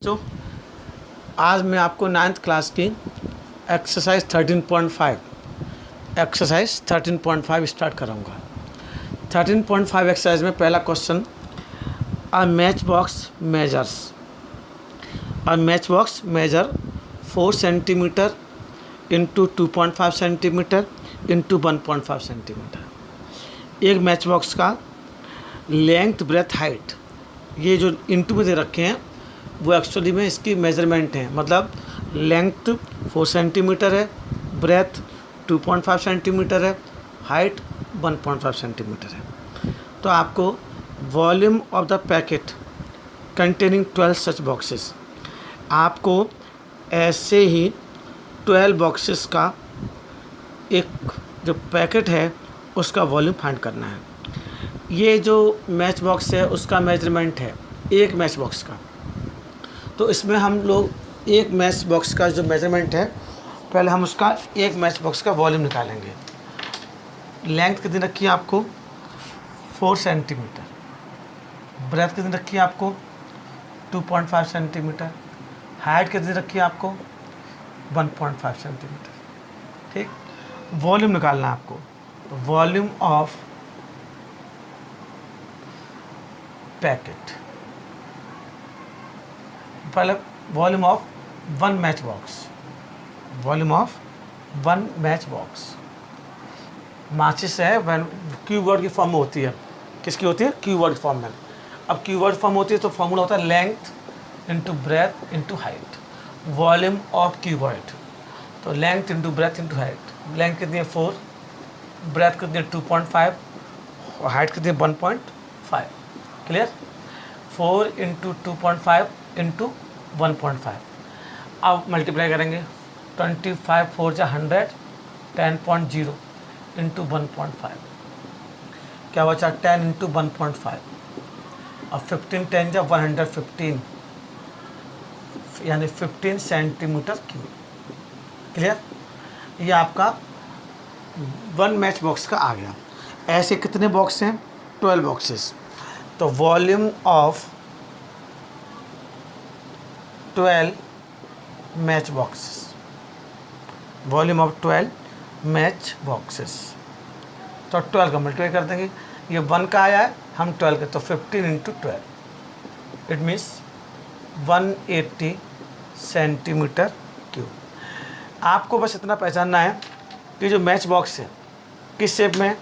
तो आज मैं आपको 9th क्लास की एक्सरसाइज 13.5 स्टार्ट कराऊंगा। 13.5 एक्सरसाइज में पहला question, a match box measure 4 centimetre into 2.5 centimetre into 1.5 centimetre. एक मैच बॉक्स का लेंथ ब्रेथ हाइट, ये जो इंटू में दे रखे हैं वो एक्चुअली में इसकी मेजरमेंट है। मतलब लेंथ 4 सेंटीमीटर है, ब्रेथ 2.5 सेंटीमीटर है, हाइट 1.5 सेंटीमीटर है। तो आपको volume of the packet containing 12 such boxes, आपको ऐसे ही 12 बॉक्सेस का एक जो पैकेट है उसका वॉल्यूम फाइंड करना है। ये जो मैच बॉक्स है उसका मेजरमेंट है एक मैच बॉक्स का। तो इसमें हम लोग एक मैच बॉक्स का जो मेजरमेंट है, पहले हम उसका एक मैच बॉक्स का वॉल्यूम निकालेंगे। लेंथ कितनी रखी है आपको 4 सेंटीमीटर, ब्रेथ कितनी रखी है आपको 2.5 सेंटीमीटर, हाइट कितनी रखी है आपको 1.5 सेंटीमीटर। ठीक, वॉल्यूम निकालना है आपको। तो वॉल्यूम ऑफ पैकेट, पहले volume of one match box, माचिस है कीवर्ड की फॉर्म में होती है। किसकी होती है? कीवर्ड फॉर्म में। अब कीवर्ड फॉर्म होती है तो फॉर्मूला होता है length into breadth into height. Volume of cuboid, तो length into breadth into height. Length कितनी है 4, ब्रेथ कितनी है 2.5 और हाइट कितनी है 1.5। क्लियर? 4 into 2.5 into 1.5। अब मल्टीप्लाई करेंगे, 25 4 जा 100, 10.0 इंटू 1.5 क्या बचा 10 इंटू 1.5। अब 15 10 जा 115, यानी 15 सेंटीमीटर क्यूब। क्लियर? ये आपका वन मैच बॉक्स का आ गया। ऐसे कितने बॉक्स हैं? 12 बॉक्सेस। तो volume of 12 match boxes, volume of 12 match boxes. तो 12 का मल्टीप्लाई कर देंगे, ये 1 का आया है, हम 12 के, तो 15 into 12 it means 180 centimetre cube. आपको बस इतना पहचानना है कि जो मैच बॉक्स है किस शेप में है?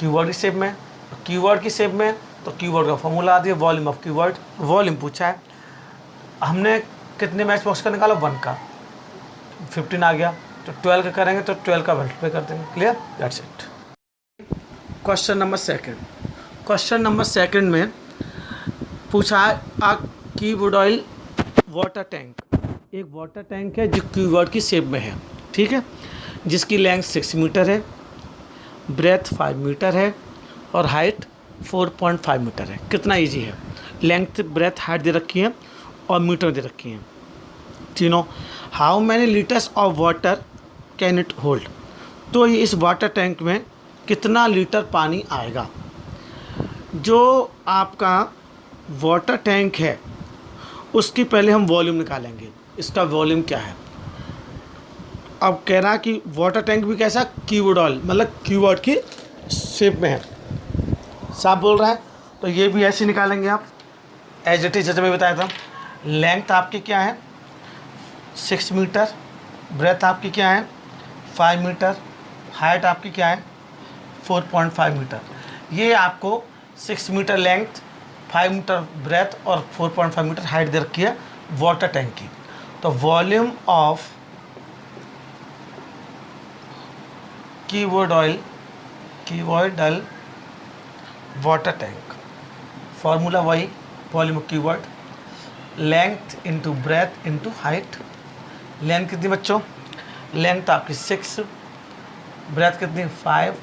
कीवर्ड की शेप में। कीवर्ड की शेप में तो कीवर्ड का फॉर्मूला आ दिया वॉल्यूम ऑफ कीवर्ड। वॉल्यूम पूछा है, हमने कितने मैच बॉक्स का निकाला 1 का, 15 आ गया, तो 12 का करेंगे तो 12 का मल्टीप्लाई कर देंगे। Clear? That's it. Question number second में पूछा है आ कीवर्ड ऑयल वाटर टैंक। एक वाटर टैंक है जो कीवर्ड की शेप में है, ठीक है, जिसकी लेंथ 6 मीटर है, ब्रेथ 5 मीटर है और हाइट 4.5 मीटर है। कितना इजी है। लेंथ ब्रेथ हाइट दे रखी है और मीटर दे रखी हैं तीनों। How many litres of water can it hold, तो ये इस वाटर टैंक में कितना लीटर पानी आएगा। जो आपका वाटर टैंक है उसकी पहले हम वॉल्यूम निकालेंगे, इसका वॉल्यूम क्या है। अब कह रहा कि वाटर टैंक भी कैसा, कीवर्ड ऑयल, मतलब कीवर्ड की शेप में है, साफ बोल रहा है। तो ये भी ऐसे निकालेंगे आप, एज इट इज जैसे मैं बताया था। लेंथ आपकी क्या है 6 मीटर, ब्रेथ आपकी क्या है 5 मीटर, हाइट आपकी क्या है 4.5 मीटर। ये आपको 6 मीटर लेंथ, 5 मीटर ब्रेथ और 4.5 मीटर हाइट दे रखी है वाटर टैंक की। तो volume of cuboid oil water tank, formula वही, volume of cuboid, length into breadth into height. Length कितनी बच्चों? लेंथ आपकी 6, ब्रेथ कितनी 5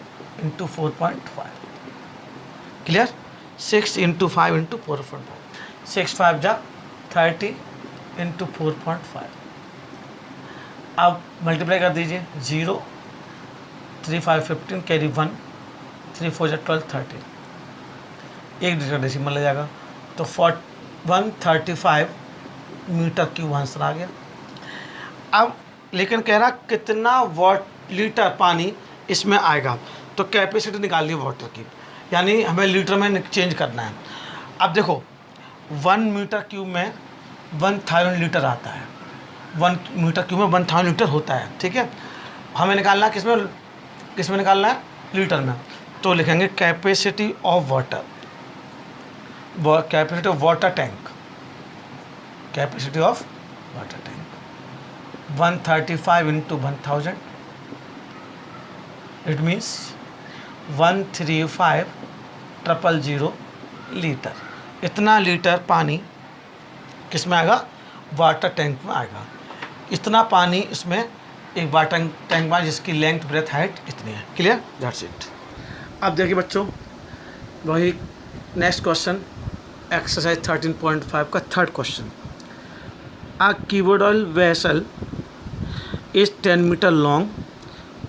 इंटू 4.5। क्लियर? 6 इंटू 5 इंटू 4.5, 6 5 जा 30 इंटू 4.5। अब मल्टीप्लाई कर दीजिए, 0 3 5 15 कैरी 1, 3 4 जा 12 13, एक डिजिट डेसिमल ले जाएगा। तो 135 मीटर क्यूब आंसर आ गया। अब लेकिन कह रहा कितना वाट लीटर पानी इसमें आएगा, तो कैपेसिटी निकालनी है वाटर की, यानी हमें लीटर में चेंज करना है। अब देखो 1 मीटर क्यूब में 1000 लीटर आता है, 1 मीटर क्यूब में 1000 लीटर होता है, ठीक है। हमें निकालना है किसमें निकालना है, लीटर में। तो लिखेंगे capacity of water, capacity of water tank, capacity of water tank 135 into 1000, it means 135,000 litre. इतना लीटर पानी किस में आएगा, वाटर टैंक में आएगा। इतना पानी इसमें एक वाटर टैंक में, जिसकी लेंथ ब्रेथ हाइट इतनी है। Clear, that's it. अब देखिए बच्चों, वही नेक्स्ट क्वेश्चन एक्सरसाइज 13.5 का third question. A cuboidal vessel is 10 metre long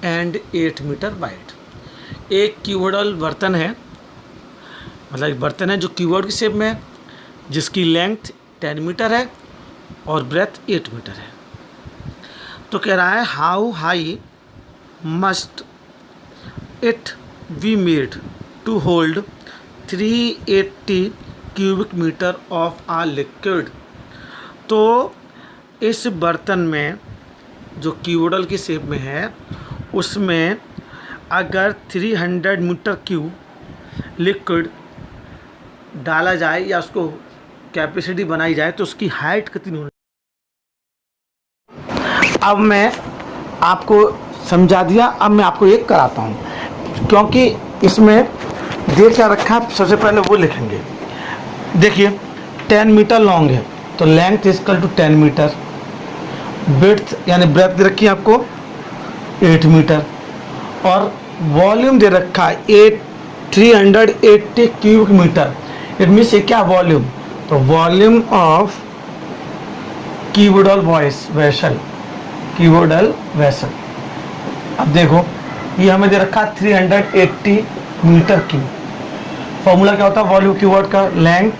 and 8 metre wide. एक क्यूबोइडल बर्तन है, मतलब एक बर्तन है जो क्यूबोइड की शेप में है, जिसकी लेंथ 10 मीटर है और ब्रेथ 8 मीटर है। तो कह रहा है how high must it be made to hold 380 cubic metre of a liquid. तो इस बर्तन में जो क्यूबोइडल की शेप में है, उसमें अगर 300 मीटर क्यूब लिक्विड डाला जाए या उसको कैपेसिटी बनाई जाए, तो उसकी हाइट कितनी होनी। अब मैं आपको समझा दिया, अब मैं आपको एक कराता हूँ, क्योंकि इसमें दे क्या रखा है, सबसे पहले वो लिखेंगे। देखिए 10 मीटर लॉन्ग है, तो length equal to 10 metre, width यानी ब्रेथ दे रखी है आपको 8 मीटर, और वॉल्यूम दे रखा है 380 क्यूबिक मीटर। इट मीन्स ये क्या वॉल्यूम, तो volume of cuboidal vessel, cuboidal vessel. अब देखो ये हमें दे रखा 380 मीटर क्यूब। फॉर्मूला क्या होता है वॉल्यूम क्यूबोइड का, length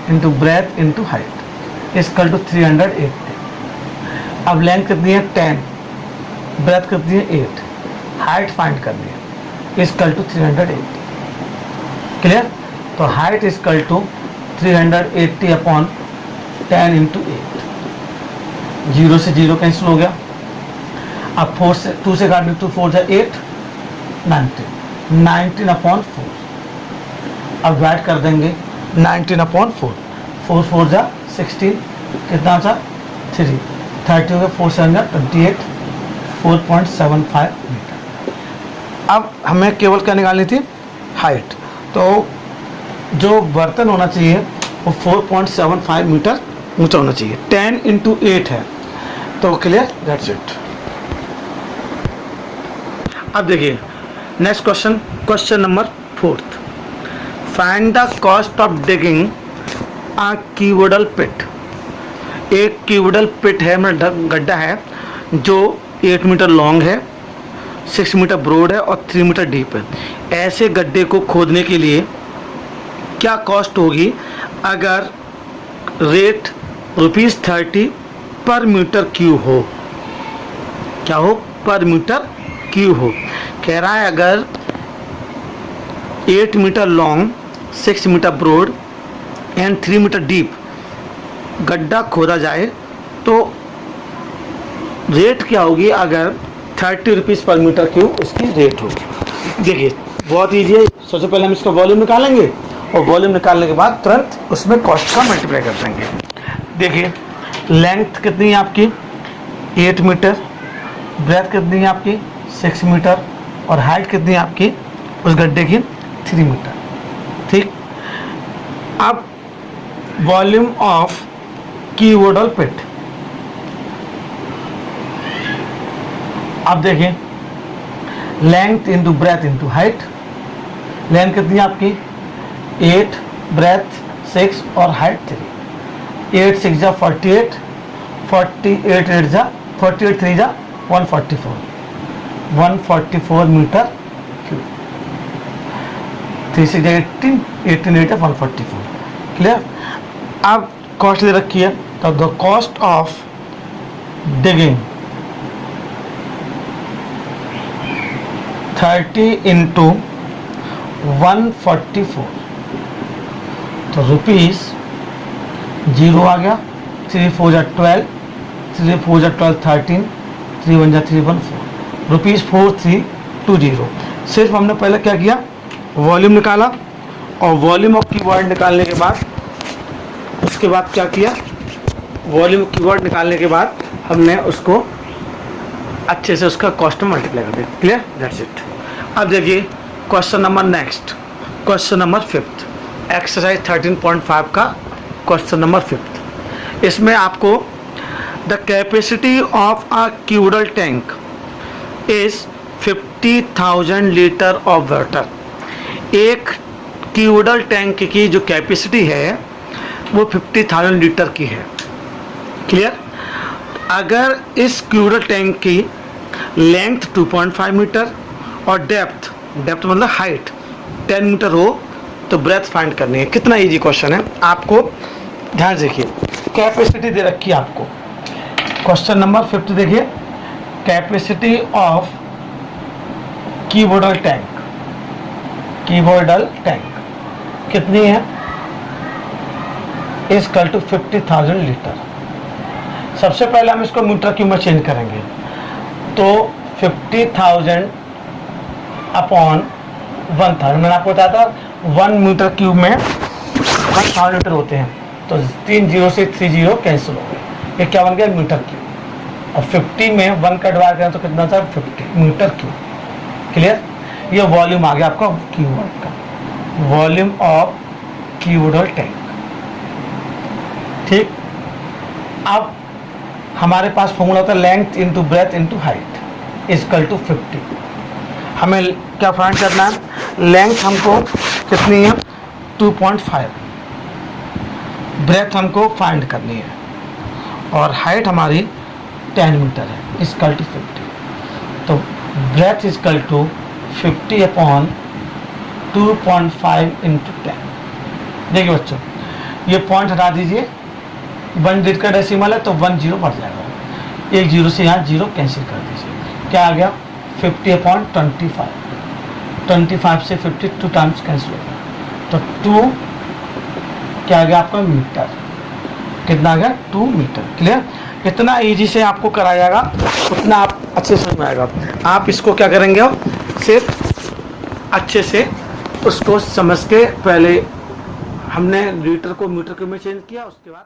into breadth into height equal to 380। अब लेंथ कितनी है 10, ब्रेथ कितनी है 8, हाइट फाइंड करनी है, इजकल टू 380। क्लियर, तो height equal to 380 upon 10 into 8, 0 से 0 कैंसिल हो गया। अब 4 से 2 से काट 2 4 से 8, 19 अपॉन 4। अब डिवाइड कर देंगे 19 अपॉन 4, 4 4 जा 16, कितना था 3, 30 हो गया, 4 7 जा 28, 4.75 मीटर। अब हमें केवल क्या निकालनी थी, हाइट। तो जो बर्तन होना चाहिए वो 4.75 मीटर ऊंचा होना चाहिए, 10 इंटू 8 है, तो क्लियर, दैट्स इट। अब देखिए next question, question number 4। Find the cost of digging a cuboidal pit. एक क्यूबोइडल पिट है, मतलब गड्ढा है जो 8 मीटर लॉन्ग है, 6 मीटर ब्रॉड है और 3 मीटर डीप है। ऐसे गड्ढे को खोदने के लिए क्या कॉस्ट होगी अगर रेट ₹30 पर मीटर क्यूब हो। क्या हो, पर मीटर क्यूब हो। कह रहा है अगर 8 metre long, 6 metre broad and 3 metre deep गड्ढा खोदा जाए, तो रेट क्या होगी अगर ₹30 पर मीटर क्यूब उसकी रेट होगी। देखिए बहुत ईजी है, सबसे पहले हम इसका वॉल्यूम निकालेंगे और वॉल्यूम निकालने के बाद तुरंत उसमें कॉस्ट का मल्टीप्लाई कर देंगे। देखिए लेंथ कितनी है आपकी 8 मीटर, ब्रेथ कितनी है आपकी 6 मीटर और हाइट कितनी है आपकी उस गड्ढे की 3 मीटर। ठीक, अब वॉल्यूम ऑफ क्यूबोइडल पिट। अब देखिए length into breadth into height. Length कितनी है आपकी 8, ब्रेथ 6 और हाइट 3। 8 6 जा 48, 48 8 जा 48 3 जा 144 मीटर क्यूब। 3 6 18, 18 8 144। क्लियर। अब कॉस्ट दे रखी है तो the cost of digging 30 into 144, तो रुपीज़ 0 आ गया, 3 4 जा 12, 3 4 जा 12 13, 3 1 जा 3 1 4, रुपीज़ 4320। सिर्फ हमने पहले क्या किया, वॉल्यूम निकाला, और वॉल्यूम ऑफ कीवर्ड निकालने के बाद उसके बाद क्या किया, वॉल्यूम कीवर्ड निकालने के बाद हमने उसको अच्छे से उसका कॉस्ट में मल्टीप्लाई कर दिया। Clear, that's it. अब देखिए question number next, question number 5th, exercise 13.5 का क्वेश्चन नंबर 5th। इसमें आपको the capacity of a cuboidal tank is 50,000 litre of water. एक क्यूडल टैंक की जो कैपेसिटी है वो 50,000 लीटर की है। क्लियर। अगर इस क्यूडल टैंक की लेंथ 2.5 मीटर और डेप्थ मतलब हाइट 10 मीटर हो तो ब्रेथ फाइंड करनी है। कितना इजी क्वेश्चन है, आपको ध्यान से देखिए। कैपेसिटी दे रखी है आपको, क्वेश्चन नंबर 5 देखिए, कैपेसिटी ऑफ कीबोर्डल टैंक कितनी है, इज इक्वल टू 50,000 लीटर। सबसे पहले हम इसको मीटर क्यूब में चेंज करेंगे, तो 50,000 अपॉन 1,000, मैंने आपको बताया था 1 मीटर क्यूब में 1,000 लीटर होते हैं, तो 3 जीरो से 3 जीरो कैंसिल हो गए, ये क्या बन गया, मीटर क्यूब। और 50 में 1 का डिवाइड करें तो कितना था, 50 मीटर क्यूब। क्लियर। ये वॉल्यूम आ गया आपका कीवर्ड का, वॉल्यूम ऑफ कीवर्ड टैंक। ठीक। अब हमारे पास फॉर्मूला होता है length into breadth into height equal to 50। हमें क्या फाइंड करना है, लेंथ हमको कितनी है 2.5, ब्रेथ हमको फाइंड करनी है, और हाइट हमारी 10 मीटर है, इजकल टू 50। तो breadth equal to 50 upon 2.5 into 10। देखिए बच्चों, ये पॉइंट हटा दीजिए, 1 डिजिट का डेसिमल है तो 1 जीरो बढ़ जाएगा, एक जीरो से यहाँ जीरो कैंसिल कर दीजिए, क्या आ गया 50 अपॉन 25, 25 से 50 2 टाइम्स कैंसिल हो गया, तो 2 क्या आ गया आपका मीटर, कितना आ गया 2 मीटर। क्लियर। इतना इजी से आपको कराया जाएगा, उतना आप अच्छे से समझ में आएगा। आप इसको क्या करेंगे, सिर्फ अच्छे से उसको समझ के, पहले हमने लीटर को मीटर के में चेंज किया, उसके बाद